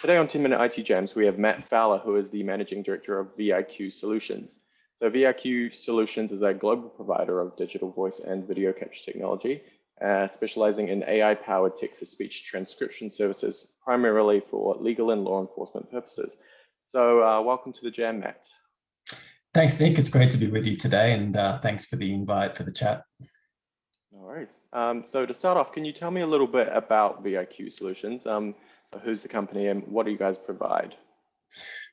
Today on 10-Minute IT Jams, we have Matt Fowler, who is the Managing Director of VIQ Solutions. So VIQ Solutions is a global provider of digital voice and video capture technology, specializing in AI-powered text-to-speech transcription services, primarily for legal and law enforcement purposes. So welcome to the Jam, Matt. Thanks, Nick. It's great to be with you today, and thanks for the invite for the chat. No worries. So to start off, can you tell me a little bit about VIQ Solutions? So who's the company and what do you guys provide?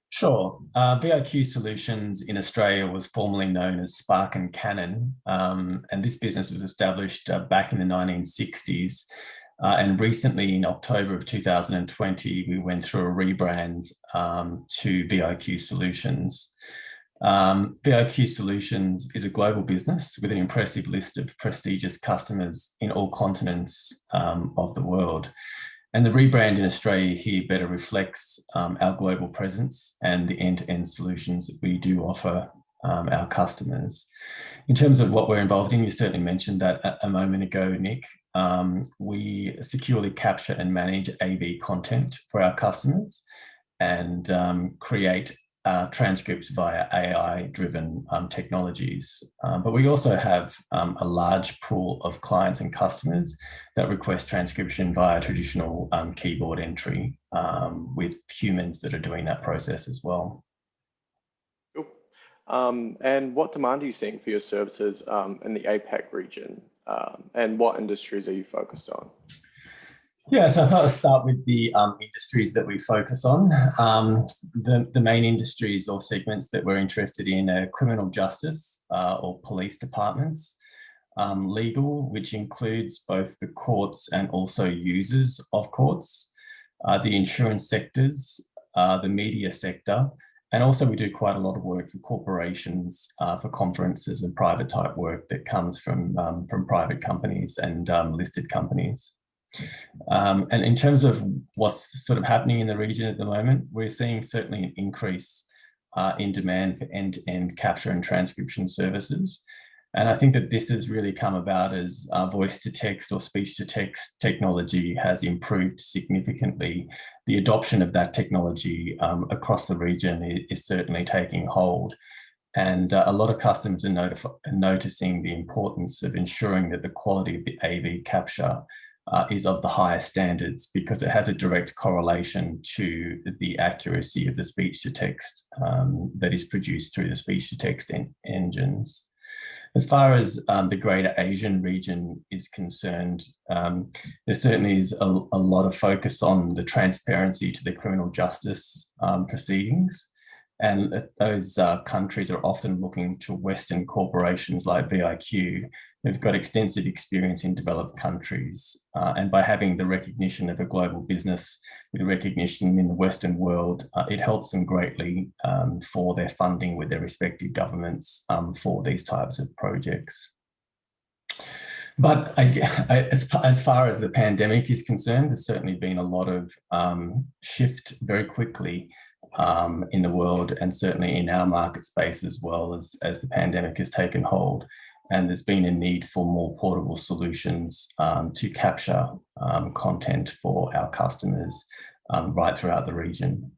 Sure. VIQ Solutions in Australia was formerly known as Spark and Canon, and this business was established back in the 1960s. And recently, in October of 2020, we went through a rebrand to VIQ Solutions. VIQ Solutions is a global business with an impressive list of prestigious customers in all continents of the world. And the rebrand in Australia here better reflects our global presence and the end-to-end solutions that we do offer our customers. In terms of what we're involved in, you certainly mentioned that a moment ago, Nick. We securely capture and manage AV content for our customers and create transcripts via AI-driven technologies. But we also have a large pool of clients and customers that request transcription via traditional keyboard entry with humans that are doing that process as well. Cool. And what demand are you seeing for your services in the APAC region? And what industries are you focused on? Yeah, so I thought I'd start with the industries that we focus on. The main industries or segments that we're interested in are criminal justice or police departments, legal, which includes both the courts and also users of courts, the insurance sectors, the media sector, and also we do quite a lot of work for corporations, for conferences and private type work that comes from private companies and listed companies. And in terms of what's sort of happening in the region at the moment, we're seeing certainly an increase in demand for end-to-end capture and transcription services. And I think that this has really come about as voice-to-text or speech-to-text technology has improved significantly. The adoption of that technology across the region is certainly taking hold. And a lot of customers are noticing the importance of ensuring that the quality of the AV capture is of the highest standards, because it has a direct correlation to the accuracy of the speech-to-text that is produced through the speech-to-text engines. As far as the greater Asian region is concerned, there certainly is a lot of focus on the transparency to the criminal justice proceedings. And those countries are often looking to Western corporations like VIQ. They've got extensive experience in developed countries. And by having the recognition of a global business with recognition in the Western world, it helps them greatly for their funding with their respective governments for these types of projects. But as far as the pandemic is concerned, there's certainly been a lot of shift very quickly in the world, and certainly in our market space as well, as the pandemic has taken hold. And there's been a need for more portable solutions to capture content for our customers right throughout the region.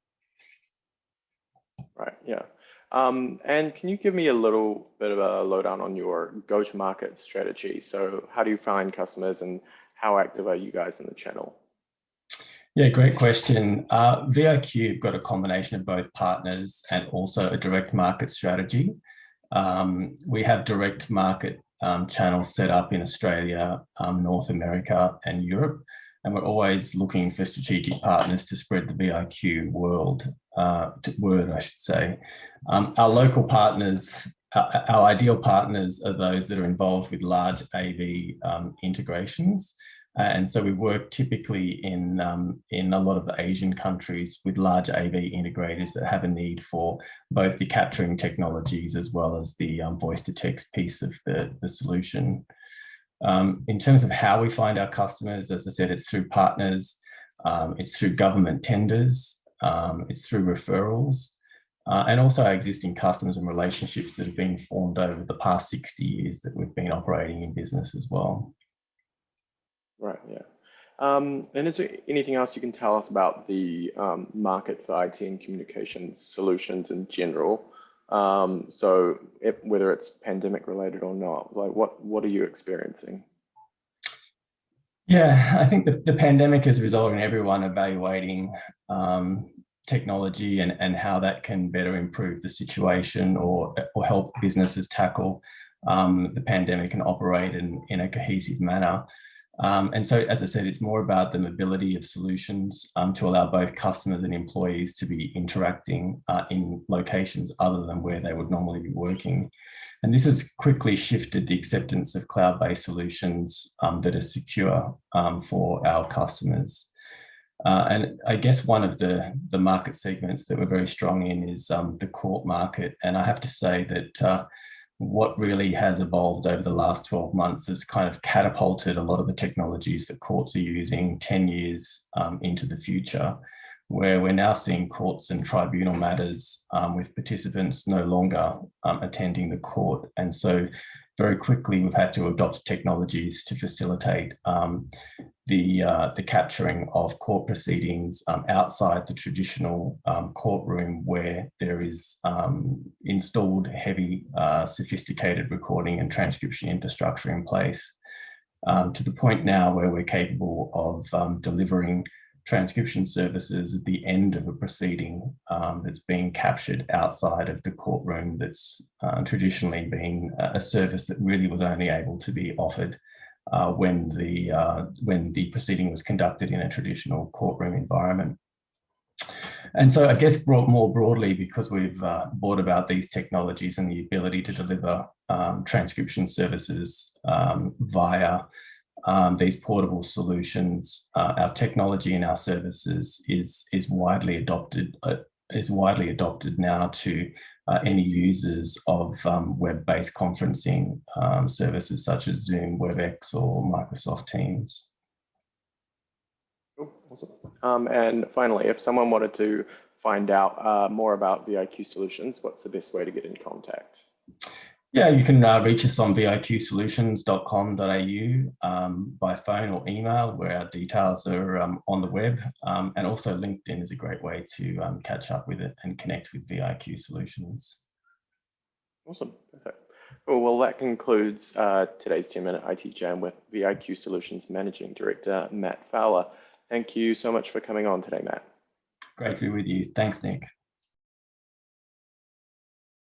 Right, yeah. And can you give me a little bit of a lowdown on your go-to-market strategy? So how do you find customers and how active are you guys in the channel? Yeah, great question. VIQ have got a combination of both partners and also a direct market strategy. We have direct market channels set up in Australia, North America and Europe, and we're always looking for strategic partners to spread the VIQ word, I should say. Our local partners, our ideal partners are those that are involved with large AV integrations. And so we work typically in a lot of the Asian countries with large AV integrators that have a need for both the capturing technologies as well as the voice-to-text piece of the solution. In terms of how we find our customers, as I said, it's through partners, it's through government tenders, it's through referrals, and also our existing customers and relationships that have been formed over the past 60 years that we've been operating in business as well. Right, yeah. And is there anything else you can tell us about the market for IT and communications solutions in general? Whether it's pandemic related or not, like what are you experiencing? Yeah, I think the pandemic has resulted in everyone evaluating technology and how that can better improve the situation or help businesses tackle the pandemic and operate in a cohesive manner. And so, as I said, it's more about the mobility of solutions to allow both customers and employees to be interacting in locations other than where they would normally be working. And this has quickly shifted the acceptance of cloud-based solutions that are secure for our customers. And I guess one of the market segments that we're very strong in is the court market. And I have to say that what really has evolved over the last 12 months has kind of catapulted a lot of the technologies that courts are using 10 years into the future, where we're now seeing courts and tribunal matters with participants no longer attending the court. And so very quickly, we've had to adopt technologies to facilitate the capturing of court proceedings outside the traditional courtroom, where there is installed heavy, sophisticated recording and transcription infrastructure in place, to the point now where we're capable of delivering transcription services at the end of a proceeding that's being captured outside of the courtroom, that's traditionally been a service that really was only able to be offered when the proceeding was conducted in a traditional courtroom environment. And so I guess more broadly, because we've brought about these technologies and the ability to deliver transcription services via these portable solutions, our technology and our services is widely adopted now to any users of web-based conferencing services such as Zoom, WebEx, or Microsoft Teams. Cool. Awesome. And finally, if someone wanted to find out more about VIQ Solutions, what's the best way to get in contact? Yeah, you can reach us on viqsolutions.com.au by phone or email, where our details are on the web. And also LinkedIn is a great way to catch up with it and connect with VIQ Solutions. Awesome. Perfect. Cool. Well, that concludes today's 10-minute IT Jam with VIQ Solutions Managing Director, Matt Fowler. Thank you so much for coming on today, Matt. Great to be with you. Thanks, Nick.